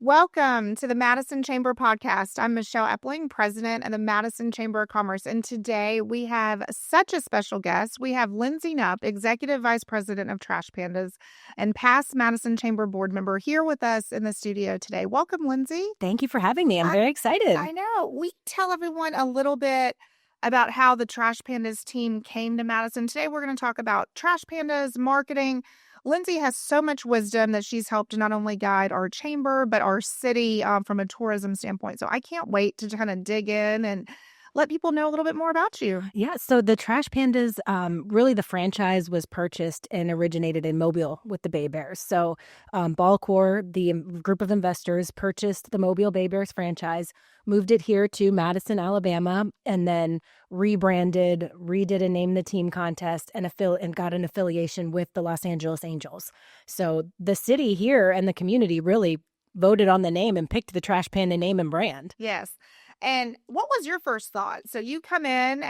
Welcome to the Madison Chamber Podcast. I'm Michelle Epling, president of the Madison Chamber of Commerce. And today we have such a special guest. We have Lindsey Knupp, executive vice president of Trash Pandas and past Madison Chamber board member, here with us in the studio today. Welcome, Lindsey. Thank you for having me. I'm very excited. I know. We tell everyone a little bit about how the Trash Pandas team came to Madison. Today we're going to talk about Trash Pandas, marketing. Lindsey has so much wisdom that she's helped to not only guide our chamber, but our city from a tourism standpoint. So I can't wait to kind of dig in and let people know a little bit more about you. Yeah, so the Trash Pandas, really the franchise was purchased and originated in Mobile with the Bay Bears. So Ballcore, the group of investors, purchased the Mobile Bay Bears franchise, moved it here to Madison, Alabama, and then rebranded, redid a Name the Team contest, and got an affiliation with the Los Angeles Angels. So the city here and the community really voted on the name and picked the Trash Panda name and brand. Yes. And what was your first thought? So you come in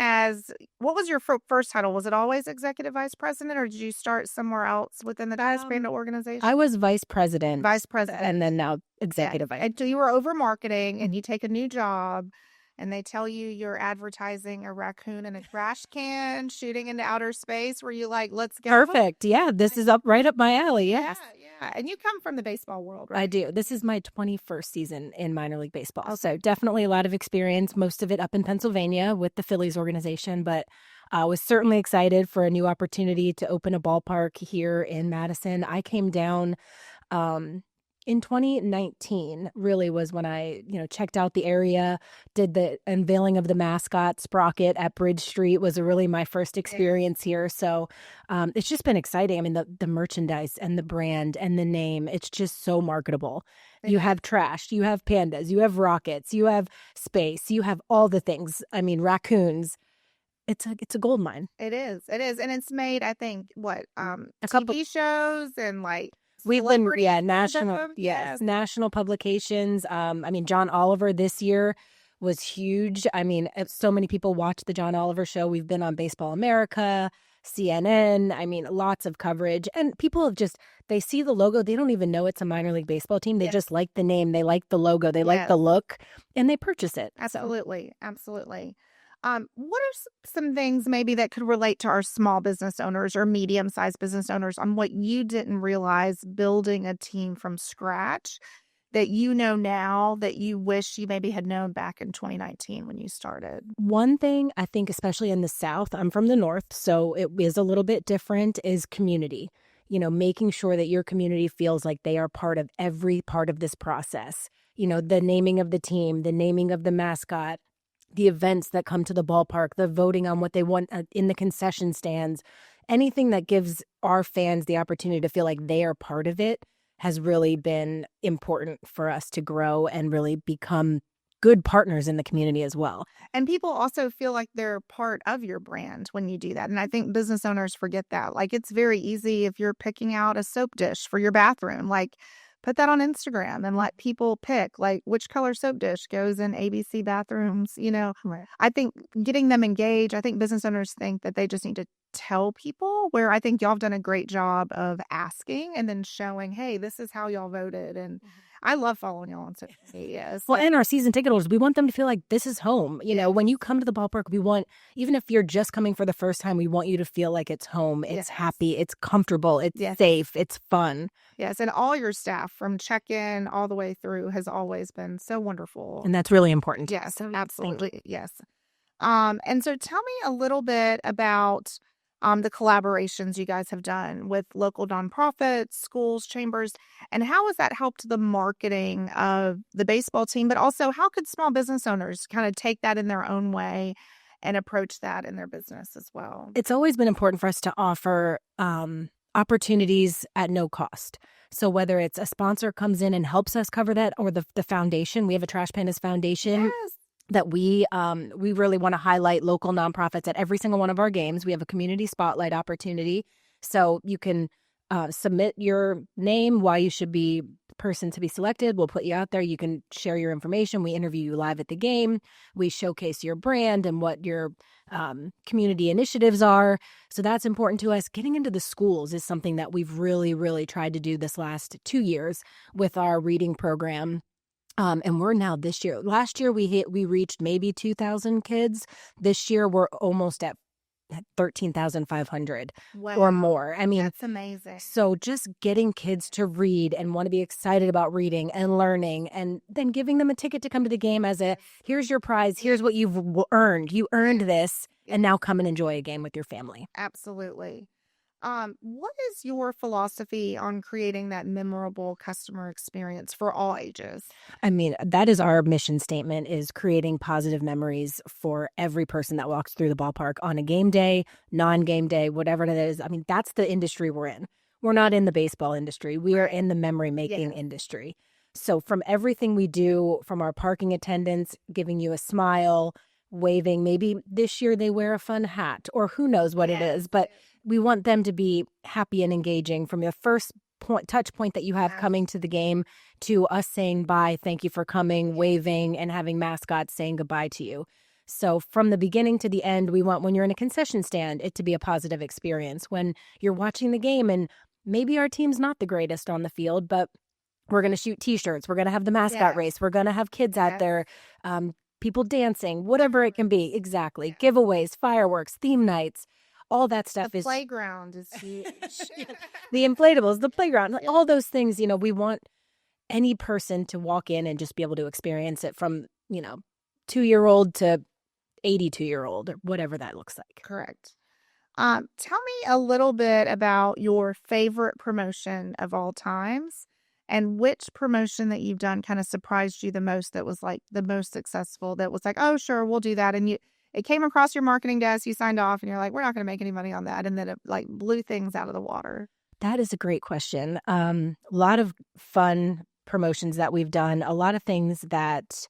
what was your first title? Was it always executive vice president, or did you start somewhere else within the Trash Panda organization? I was vice president. Vice president. And then now executive vice. And so you were over marketing and you take a new job and they tell you you're advertising a raccoon in a trash can shooting into outer space. Were you like, let's go? Perfect. Yeah, this is right up my alley. Yes. Yeah. And you come from the baseball world, right? I do. This is my 21st season in minor league baseball. Okay. So definitely a lot of experience, most of it up in Pennsylvania with the Phillies organization. But I was certainly excited for a new opportunity to open a ballpark here in Madison. I came down in 2019 really was when I, checked out the area, did the unveiling of the mascot Sprocket at Bridge Street was really my first experience here. So it's just been exciting. I mean, the merchandise and the brand and the name, it's just so marketable. You have trash, you have pandas, you have rockets, you have space, you have all the things. I mean, raccoons. It's a gold mine. It is. And it's made, I think, TV shows and we've been, national publications. John Oliver this year was huge. I mean, so many people watch the John Oliver show. We've been on Baseball America, CNN. I mean, lots of coverage. And people they see the logo. They don't even know it's a minor league baseball team. They just like the name. They like the logo. They like the look. And they purchase it. Absolutely. So. Absolutely. What are some things maybe that could relate to our small business owners or medium-sized business owners on what you didn't realize building a team from scratch that you know now that you wish you maybe had known back in 2019 when you started? One thing I think, especially in the South, I'm from the North, so it is a little bit different, is community. Making sure that your community feels like they are part of every part of this process. The naming of the team, the naming of the mascot, the events that come to the ballpark, the voting on what they want in the concession stands, anything that gives our fans the opportunity to feel like they are part of it has really been important for us to grow and really become good partners in the community as well. And people also feel like they're part of your brand when you do that. And I think business owners forget that. It's very easy if you're picking out a soap dish for your bathroom, put that on Instagram and let people pick which color soap dish goes in ABC bathrooms. Right. I think getting them engaged, I think business owners think that they just need to tell people, where I think y'all have done a great job of asking and then showing, hey, this is how y'all voted. And I love following y'all on social media. Well, and our season ticket holders, we want them to feel like this is home. When you come to the ballpark, we want, even if you're just coming for the first time, we want you to feel like it's home. It's happy. It's comfortable. It's safe. It's fun. Yes. And all your staff from check-in all the way through has always been so wonderful. And that's really important. Yes, absolutely. Yes. And so tell me a little bit about the collaborations you guys have done with local nonprofits, schools, chambers, and how has that helped the marketing of the baseball team? But also, how could small business owners kind of take that in their own way and approach that in their business as well? It's always been important for us to offer opportunities at no cost. So whether it's a sponsor comes in and helps us cover that, or the foundation, we have a Trash Pandas Foundation. Yes. That we really want to highlight local nonprofits at every single one of our games. We have a community spotlight opportunity. So you can submit your name, why you should be person to be selected. We'll put you out there. You can share your information. We interview you live at the game. We showcase your brand and what your community initiatives are. So that's important to us. Getting into the schools is something that we've really, really tried to do this last 2 years with our reading program. And we're now this year. Last year we reached maybe 2,000 kids. This year we're almost at 13,500 or more. I mean, that's amazing. So just getting kids to read and want to be excited about reading and learning, and then giving them a ticket to come to the game as a, here's your prize, here's what you've earned. You earned this, and now come and enjoy a game with your family. Absolutely. What is your philosophy on creating that memorable customer experience for all ages? I mean, that is our mission statement, is creating positive memories for every person that walks through the ballpark on a game day, non-game day, whatever it is. I mean, that's the industry we're in. We're not in the baseball industry. We are in the memory-making industry. So from everything we do, from our parking attendants, giving you a smile, waving, maybe this year they wear a fun hat, or who knows what it is, but we want them to be happy and engaging from your first touch point that you have coming to the game to us saying bye, thank you for coming, waving, and having mascots saying goodbye to you. So from the beginning to the end, we want, when you're in a concession stand, it to be a positive experience. When you're watching the game and maybe our team's not the greatest on the field, but we're going to shoot T-shirts, we're going to have the mascot race, we're going to have kids out there, people dancing, whatever it can be. Exactly. Giveaways, fireworks, theme nights. All that stuff the playground is huge. The inflatables, the playground, all those things, we want any person to walk in and just be able to experience it from, 2-year-old to 82-year-old or whatever that looks like. Correct. Tell me a little bit about your favorite promotion of all times and which promotion that you've done kind of surprised you the most, that was like the most successful, that was like, oh, sure, we'll do that. And it came across your marketing desk, you signed off, and you're like, we're not going to make any money on that. And then it like blew things out of the water. That is a great question. A lot of fun promotions that we've done, a lot of things that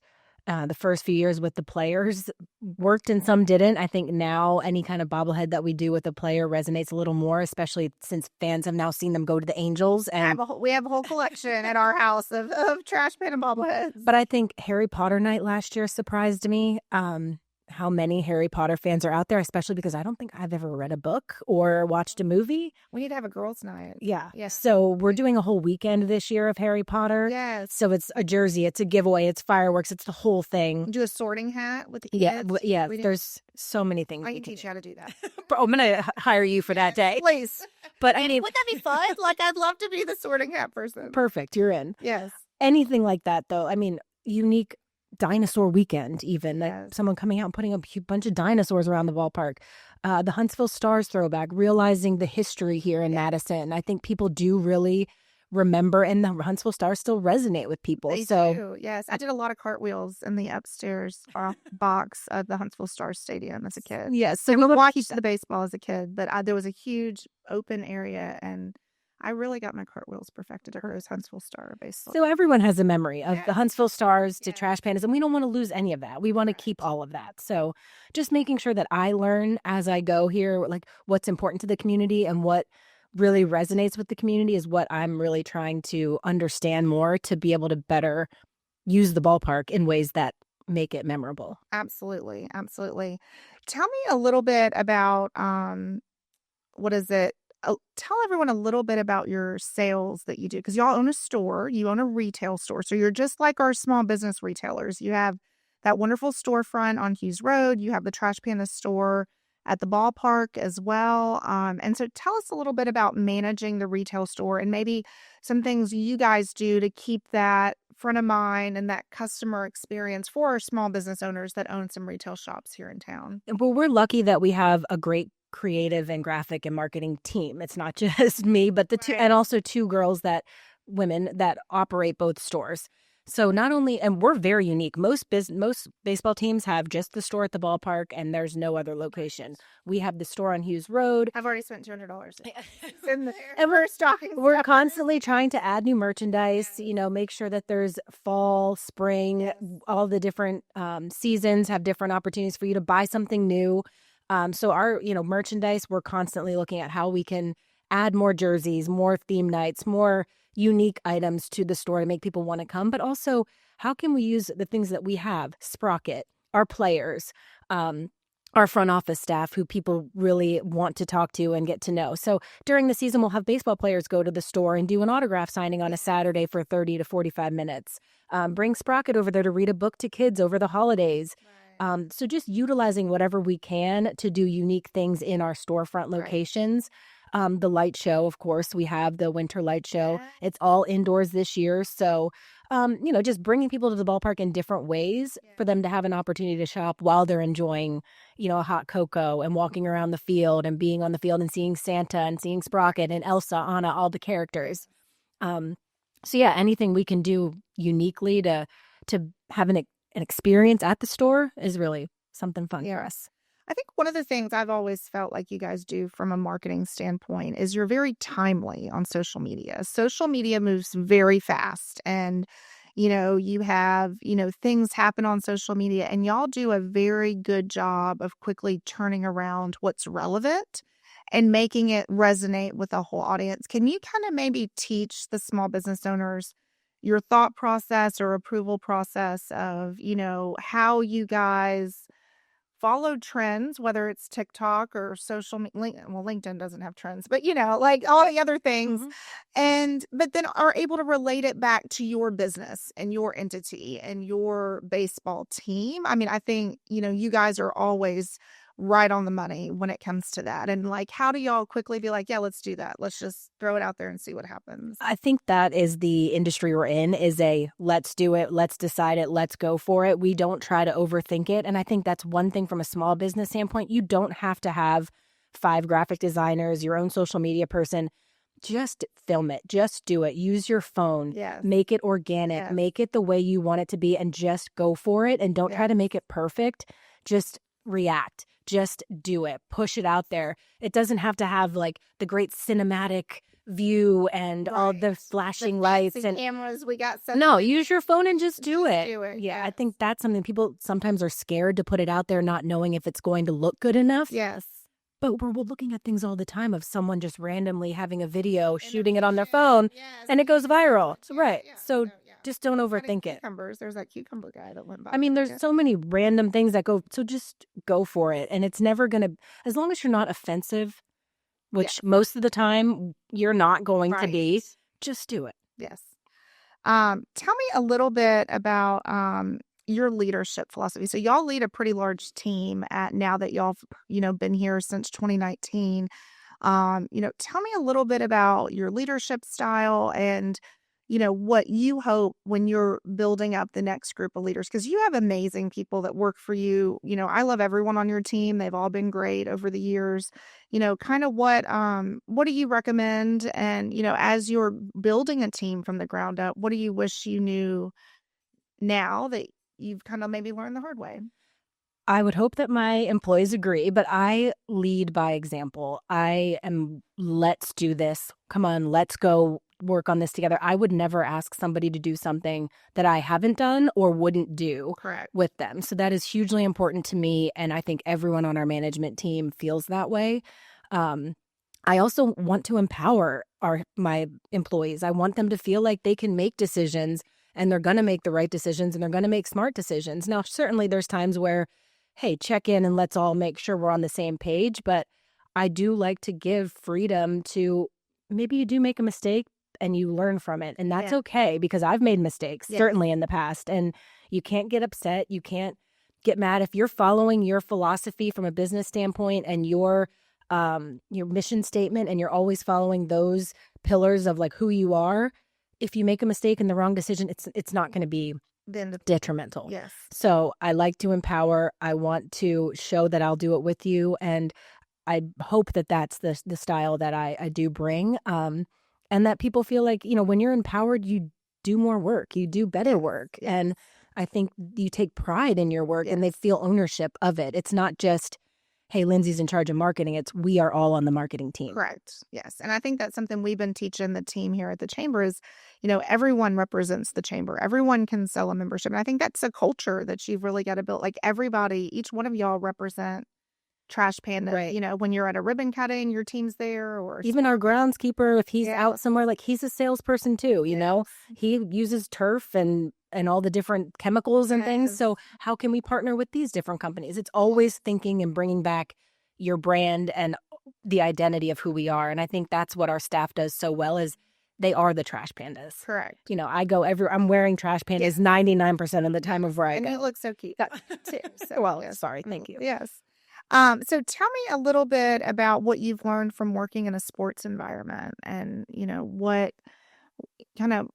the first few years with the players worked and some didn't. I think now any kind of bobblehead that we do with a player resonates a little more, especially since fans have now seen them go to the Angels. And we have a whole collection at our house of trash panda bobbleheads. But I think Harry Potter night last year surprised me. How many Harry Potter fans are out there, especially because I don't think I've ever read a book or watched a movie. We need to have a girls' night. Yeah. So we're doing a whole weekend this year of Harry Potter. Yes. So it's a jersey, it's a giveaway, it's fireworks, it's the whole thing. Do a sorting hat with the kids. Yeah. There's so many things. I can teach you how to do that. I'm going to hire you for that day. Please. But I mean, wouldn't that be fun? Like, I'd love to be the sorting hat person. Perfect. You're in. Yes. Anything like that, though. I mean, unique dinosaur weekend, even like someone coming out and putting a bunch of dinosaurs around the ballpark. The Huntsville Stars throwback, realizing the history here in Madison. I think people do really remember, and the Huntsville Stars still resonate with people. They do. Yes, I did a lot of cartwheels in the upstairs box of the Huntsville Stars Stadium as a kid. Yes, so we watched the baseball as a kid, but there was a huge open area, and I really got my cartwheels perfected at those Huntsville Star baseball. So everyone has a memory of the Huntsville Stars to Trash Pandas, and we don't want to lose any of that. We want to keep all of that. So just making sure that I learn as I go here, like what's important to the community and what really resonates with the community is what I'm really trying to understand more to be able to better use the ballpark in ways that make it memorable. Absolutely. Absolutely. Tell me a little bit about, tell everyone a little bit about your sales that you do, because y'all own a store, you own a retail store. So you're just like our small business retailers. You have that wonderful storefront on Hughes Road. You have the Trash Panda store at the ballpark as well. And so tell us a little bit about managing the retail store and maybe some things you guys do to keep that front of mind and that customer experience for our small business owners that own some retail shops here in town. Well, we're lucky that we have a great creative and graphic and marketing team. It's not just me, but the two, and also two women that operate both stores. So not only, and we're very unique. Most baseball teams have just the store at the ballpark, and there's no other location. We have the store on Hughes Road. I've already spent $200 in there, and we're stocking. We're constantly trying to add new merchandise. Make sure that there's fall, spring, all the different seasons have different opportunities for you to buy something new. So our, merchandise, we're constantly looking at how we can add more jerseys, more theme nights, more unique items to the store to make people want to come. But also, how can we use the things that we have? Sprocket, our players, our front office staff who people really want to talk to and get to know. So during the season, we'll have baseball players go to the store and do an autograph signing on a Saturday for 30 to 45 minutes. Bring Sprocket over there to read a book to kids over the holidays. So just utilizing whatever we can to do unique things in our storefront locations. The light show, of course, we have the winter light show. It's all indoors this year. So, just bringing people to the ballpark in different ways for them to have an opportunity to shop while they're enjoying, a hot cocoa and walking around the field and being on the field and seeing Santa and seeing Sprocket and Elsa, Anna, all the characters. Anything we can do uniquely to have an experience at the store is really something fun for us. I think one of the things I've always felt like you guys do from a marketing standpoint is you're very timely on social media. Social media moves very fast, and you have, things happen on social media, and y'all do a very good job of quickly turning around what's relevant and making it resonate with the whole audience. Can you kind of maybe teach the small business owners your thought process or approval process of, how you guys follow trends, whether it's TikTok or social media? Well, LinkedIn doesn't have trends, but like all the other things. But then are able to relate it back to your business and your entity and your baseball team. I mean, I think, you guys are always right on the money when it comes to that. And like, how do y'all quickly be like, yeah, let's do that. Let's just throw it out there and see what happens. I think that is the industry we're in, is a let's do it, let's decide it, let's go for it. We don't try to overthink it. And I think that's one thing from a small business standpoint. You don't have to have 5 graphic designers, your own social media person. Just film it. Just do it. Use your phone. Make it organic. Make it the way you want it to be, and just go for it. And don't try to make it perfect. Just react. Just do it. Push it out there. It doesn't have to have like the great cinematic view and all the flashing lights and cameras we got. No, use your phone and just do it. Yeah, I think that's something people sometimes are scared to put it out there, not knowing if it's going to look good enough. But we're looking at things all the time of someone just randomly having a video, shooting it on their phone, and it goes viral. So just don't overthink it. Cucumbers. There's that cucumber guy that went by. I mean, there's so many random things that go. So just go for it. And it's never going to, as long as you're not offensive, which most of the time you're not going to be, just do it. Tell me a little bit about your leadership philosophy. So y'all lead a pretty large team now that y'all, been here since 2019. Tell me a little bit about your leadership style and, what you hope when you're building up the next group of leaders, because you have amazing people that work for you. I love everyone on your team. They've all been great over the years. Kind of what do you recommend? And, as you're building a team from the ground up, what do you wish you knew now that you've kind of maybe learned the hard way? I would hope that my employees agree, but I lead by example. I am, let's do this. Come on, let's go work on this together. I would never ask somebody to do something that I haven't done or wouldn't do with them. So that is hugely important to me. And I think everyone on our management team feels that way. I also want to empower my employees. I want them to feel like they can make decisions, and they're going to make the right decisions, and they're going to make smart decisions. Now, certainly there's times where, hey, check in and let's all make sure we're on the same page. But I do like to give freedom to, maybe you do make a mistake and you learn from it. And that's okay, because I've made mistakes, certainly in the past. And you can't get upset. You can't get mad. If you're following your philosophy from a business standpoint and your mission statement, and you're always following those pillars of like who you are, if you make a mistake and the wrong decision, it's not going to be detrimental. So I like to empower. I want to show that I'll do it with you. And I hope that that's the style that I do bring. And that people feel like, when you're empowered, you do more work, you do better work. And I think you take pride in your work and they feel ownership of it. It's not just, hey, Lindsey's in charge of marketing. It's we are all on the marketing team. Correct. Yes. And I think that's something we've been teaching the team here at the Chamber is, everyone represents the Chamber. Everyone can sell a membership. And I think that's a culture that you've really got to build. Like everybody, each one of y'all represent trash panda, Right. when you're at a ribbon cutting, your team's there, or Even our groundskeeper, if he's yeah. out somewhere, like he's a salesperson too, Yes. he uses turf and all the different chemicals and things. Yes. So how can we partner with these different companies? It's always thinking and bringing back your brand and the identity of who we are. And I think that's what our staff does so well is they are the trash pandas. Correct. I'm wearing trash pandas 99% of the time of where I And go. you look so cute too. So, Well, yes. sorry. Thank you. Yes. So tell me a little bit about what you've learned from working in a sports environment and, what kind of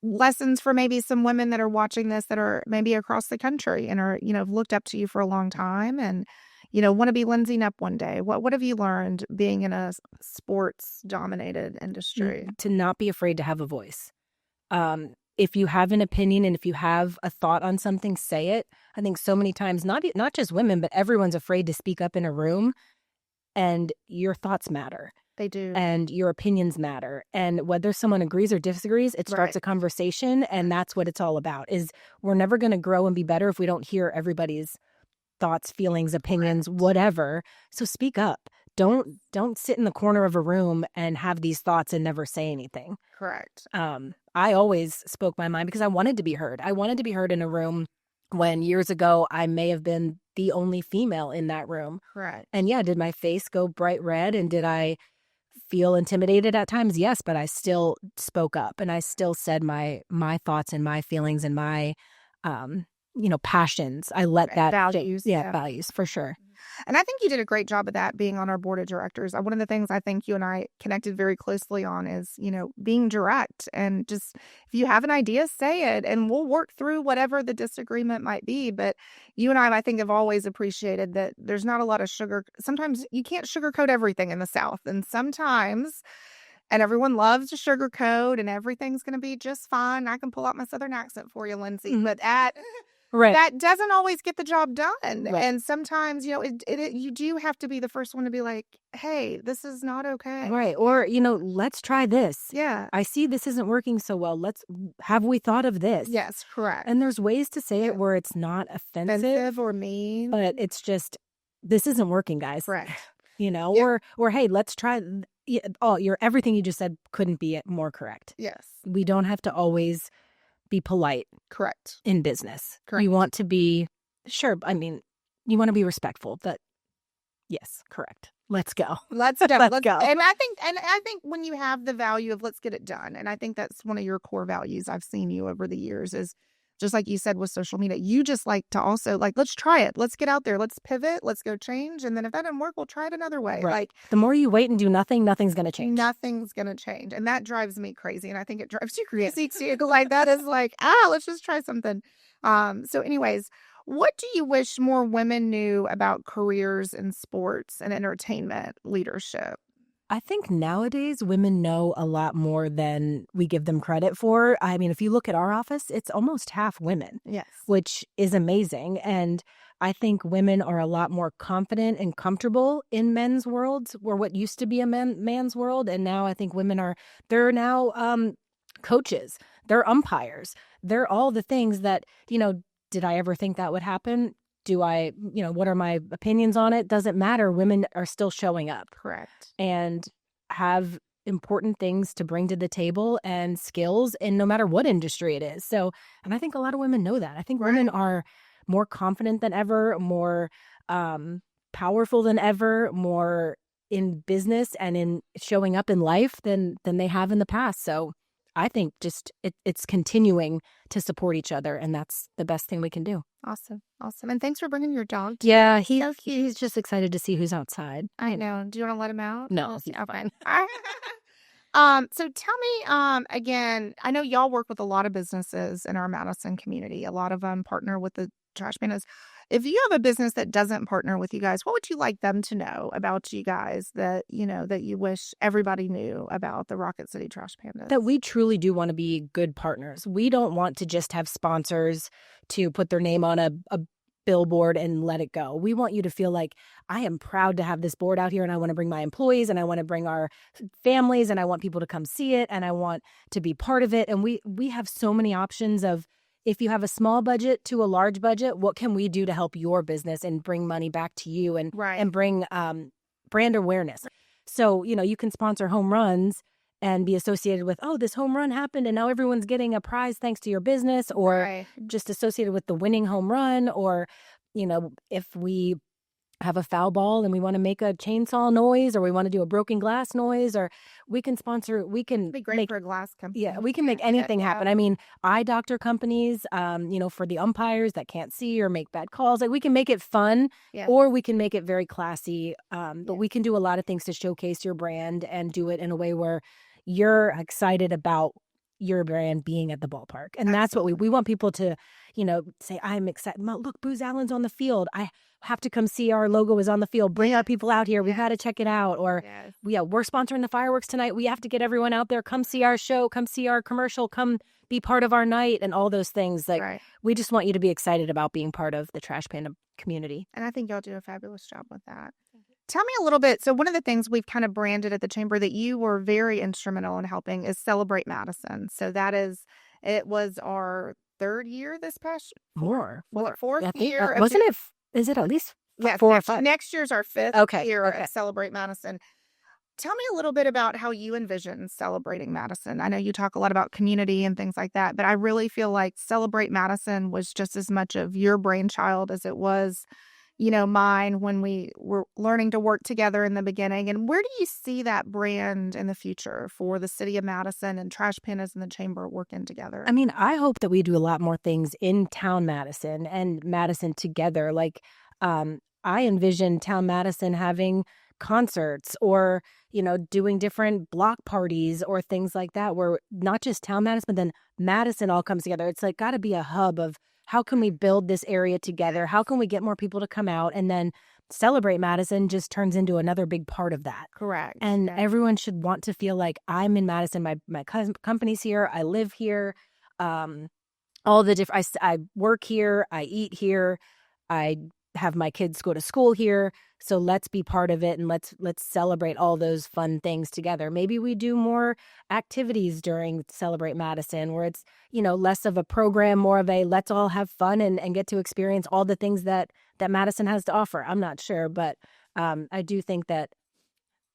lessons for maybe some women that are watching this that are maybe across the country and are, have looked up to you for a long time and, want to be Lindsey Knupp one day. What have you learned being in a sports dominated industry? To not be afraid to have a voice. If you have an opinion and if you have a thought on something, say it. I think so many times, not just women, but everyone's afraid to speak up in a room, and your thoughts matter. They do. And your opinions matter. And whether someone agrees or disagrees, it starts a conversation, and that's what it's all about. Is we're never going to grow and be better if we don't hear everybody's thoughts, feelings, opinions, whatever. So speak up. Don't sit in the corner of a room and have these thoughts and never say anything. Correct. I always spoke my mind because I wanted to be heard. I wanted to be heard in a room when years ago I may have been the only female in that room. Correct. And did my face go bright red and did I feel intimidated at times? Yes, but I still spoke up and I still said my thoughts and my feelings and my passions. I let that values. Values for sure. And I think you did a great job of that being on our board of directors. One of the things I think you and I connected very closely on is, being direct and just if you have an idea, say it and we'll work through whatever the disagreement might be. But you and I think, have always appreciated that there's not a lot of sugar. Sometimes you can't sugarcoat everything in the South. And sometimes, and everyone loves to sugarcoat and everything's going to be just fine. I can pull out my Southern accent for you, Lindsey. Mm-hmm. But Right. that doesn't always get the job done. Right. And sometimes, you do have to be the first one to be like, hey, this is not okay. Right. Or, let's try this. Yeah. I see this isn't working so well. Have we thought of this? Yes, correct. And there's ways to say it where it's not offensive or mean. But it's just, this isn't working, guys. Correct. Or hey, let's try. Everything you just said couldn't be more correct. Yes. We don't have to always be polite. Correct. In business. Correct. We want to be, you want to be respectful, but yes, correct. Let's go. Let's go. Let's go. And I think when you have the value of let's get it done, and I think that's one of your core values I've seen you over the years is just like you said with social media, you just like to also let's try it. Let's get out there. Let's pivot. Let's go change. And then if that doesn't work, we'll try it another way. Right. The more you wait and do nothing, nothing's going to change. Nothing's going to change. And that drives me crazy. And I think it drives you crazy too. That is let's just try something. So anyways, what do you wish more women knew about careers in sports and entertainment leadership? I think nowadays women know a lot more than we give them credit for. I mean, if you look at our office, it's almost half women. Yes. Which is amazing. And I think women are a lot more confident and comfortable in men's worlds, or what used to be a man's world. And now I think they're now coaches, they're umpires, they're all the things that, did I ever think that would happen? What are my opinions on it? Doesn't matter. Women are still showing up. Correct. And have important things to bring to the table and skills in no matter what industry it is. So, and I think a lot of women know that. I think women are more confident than ever, more powerful than ever, more in business and in showing up in life than they have in the past. So I think just it's continuing to support each other, and that's the best thing we can do. Awesome. And thanks for bringing your dog. Yeah, he's just excited to see who's outside. I know. Do you want to let him out? No, he's fine. So tell me, again, I know y'all work with a lot of businesses in our Madison community. A lot of them partner with the Trash Pandas. If you have a business that doesn't partner with you guys, what would you like them to know about you guys that you wish everybody knew about the Rocket City Trash Pandas? That we truly do want to be good partners. We don't want to just have sponsors to put their name on a billboard and let it go. We want you to feel like, I am proud to have this board out here, and I want to bring my employees, and I want to bring our families, and I want people to come see it, and I want to be part of it. And we have so many options of if you have a small budget to a large budget, what can we do to help your business and bring money back to you and Right. and bring brand awareness? So, you can sponsor home runs and be associated with, oh, this home run happened and now everyone's getting a prize thanks to your business, or Right. just associated with the winning home run, or, if we have a foul ball and we want to make a chainsaw noise, or we want to do a broken glass noise, or we can It'd be great for a glass company. yeah, we can make anything happen. I mean, eye doctor companies, for the umpires that can't see or make bad calls, like we can make it fun, Yeah. or we can make it very classy. But Yeah. we can do a lot of things to showcase your brand and do it in a way where you're excited about your brand being at the ballpark. And that's what we want people to, say, I'm excited. Look, Booz Allen's on the field. I have to come see our logo is on the field. Bring our people out here. We've got to check it out. Or, Yes. we're sponsoring the fireworks tonight. We have to get everyone out there. Come see our show. Come see our commercial. Come be part of our night, and all those things. Like, Right. we just want you to be excited about being part of the Trash Panda community. And I think y'all do a fabulous job with that. Tell me a little bit. So one of the things we've kind of branded at the chamber that you were very instrumental in helping is Celebrate Madison. So it was our third year this past More. was it fourth I think, year? wasn't it? Is it at least Yes, 4 or 5? next year's our fifth Okay, year okay. at Celebrate Madison. Tell me a little bit about how you envision celebrating Madison. I know you talk a lot about community and things like that, but I really feel like Celebrate Madison was just as much of your brainchild as it was, mine when we were learning to work together in the beginning. And where do you see that brand in the future for the city of Madison and Trash Pandas and the chamber working together? I mean, I hope that we do a lot more things in town Madison and Madison together. Like, I envision town Madison having concerts, or, doing different block parties or things like that, where not just town Madison, but then Madison all comes together. It's like got to be a hub of how can we build this area together? How can we get more people to come out? And then Celebrate Madison just turns into another big part of that. Correct. And everyone should want to feel like I'm in Madison. My company's here. I live here. All the different. I work here. I eat here. I have my kids go to school here. So let's be part of it, and let's celebrate all those fun things together. Maybe we do more activities during Celebrate Madison, where it's, less of a program, more of a let's all have fun and get to experience all the things that Madison has to offer. I'm not sure, but I do think that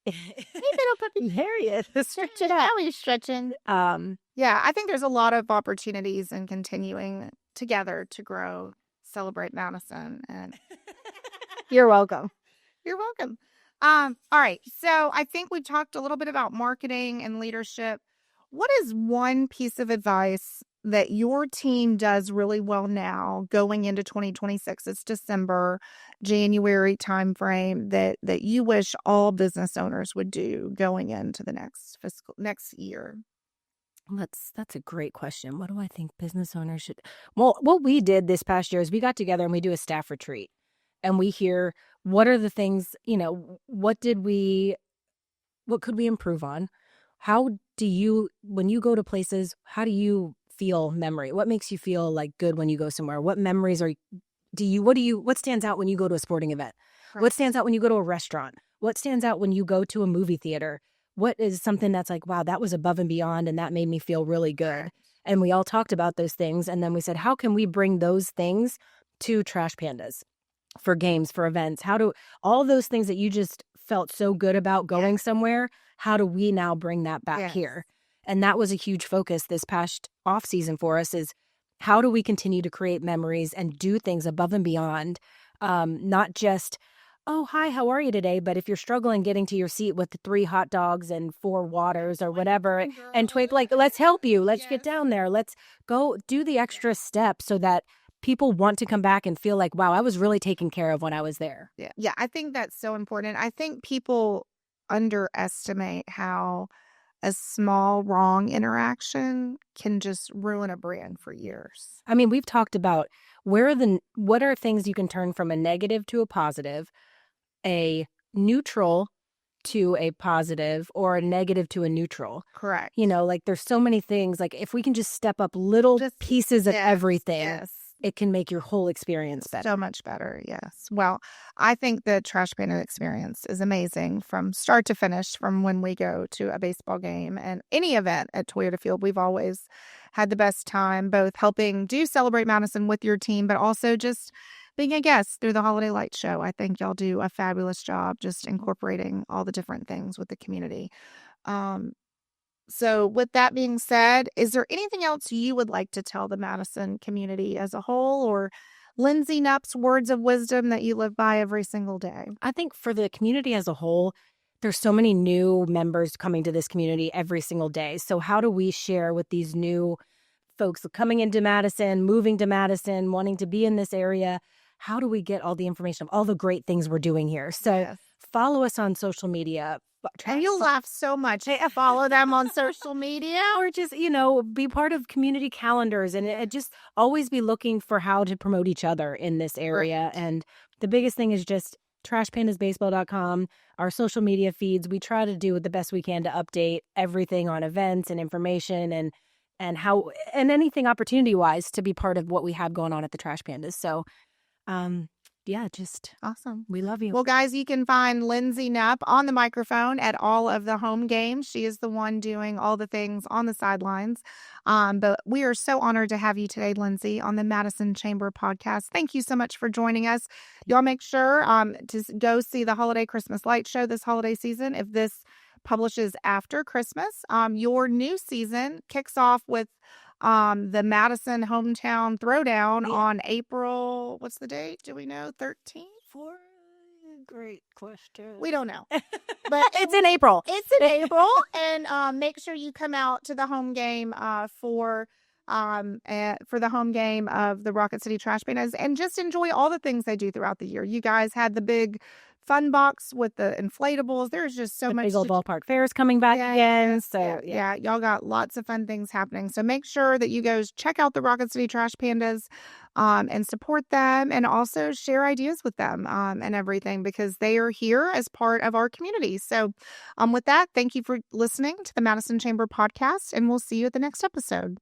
Hey, little puppy Harriet, stretch it out. How are you stretching? Yeah, I think there's a lot of opportunities in continuing together to grow Celebrate Madison. And you're welcome. You're welcome. All right. So I think we talked a little bit about marketing and leadership. What is one piece of advice that your team does really well now going into 2026? It's December, January timeframe that you wish all business owners would do going into the next year. That's a great question. What do I think business owners should? Well, what we did this past year is we got together and we do a staff retreat, and we hear what are the things, what could we improve on? How do you, when you go to places, how do you feel memory? What makes you feel like good when you go somewhere? What memories what stands out when you go to a sporting event? Right. What stands out when you go to a restaurant? What stands out when you go to a movie theater? What is something that's like, wow, that was above and beyond, and that made me feel really good? And we all talked about those things, and then we said, how can we bring those things to Trash Pandas for games, for events? How do all those things that you just felt so good about going somewhere, how do we now bring that back here? And that was a huge focus this past off season for us, is how do we continue to create memories and do things above and beyond, not just, oh, hi, how are you today? But if you're struggling getting to your seat with the 3 hot dogs and 4 waters or whatever, and twig, like, let's help you. Let's get down there. Let's go do the extra step so that people want to come back and feel like, wow, I was really taken care of when I was there. Yeah, I think that's so important. I think people underestimate how a small wrong interaction can just ruin a brand for years. I mean, we've talked about what are things you can turn from a negative to a positive, a neutral to a positive, or a negative to a neutral. Correct. Like there's so many things, like if we can just step up little pieces of everything, it can make your whole experience better. So much better, yes. Well, I think the Trash Panda experience is amazing from start to finish, from when we go to a baseball game and any event at Toyota Field. We've always had the best time, both helping do Celebrate Madison with your team, but also just being a guest through the Holiday Light Show. I think y'all do a fabulous job just incorporating all the different things with the community. Um, so with that being said, is there anything else you would like to tell the Madison community as a whole, or Lindsey Knupp's words of wisdom that you live by every single day? I think for the community as a whole, there's so many new members coming to this community every single day. So how do we share with these new folks coming into Madison, moving to Madison, wanting to be in this area? How do we get all the information of all the great things we're doing here? So Yes. follow us on social media. And you'll laugh so much. Follow them on social media. Or just, be part of community calendars and just always be looking for how to promote each other in this area. Right. And the biggest thing is just trashpandasbaseball.com, our social media feeds. We try to do the best we can to update everything on events and information and how and anything opportunity wise to be part of what we have going on at the Trash Pandas. So yeah, just awesome. We love you. Well, guys, you can find Lindsey Knupp on the microphone at all of the home games. She is the one doing all the things on the sidelines. But we are so honored to have you today, Lindsey, on the Madison Chamber podcast. Thank you so much for joining us. Y'all make sure to go see the Holiday Christmas Light Show this holiday season. If this publishes after Christmas, your new season kicks off with the Madison Hometown Throwdown on April, what's the date? Do we know? 13th? Great question. We don't know. But it's in April. It's in April. And make sure you come out to the home game for the home game of the Rocket City Trash Pandas and just enjoy all the things they do throughout the year. You guys had the big fun box with the inflatables. There's just so much. Big old ballpark fairs coming back again. So yeah, y'all got lots of fun things happening. So make sure that you guys check out the Rocket City Trash Pandas and support them, and also share ideas with them and everything, because they are here as part of our community. So with that, thank you for listening to the Madison Chamber podcast, and we'll see you at the next episode.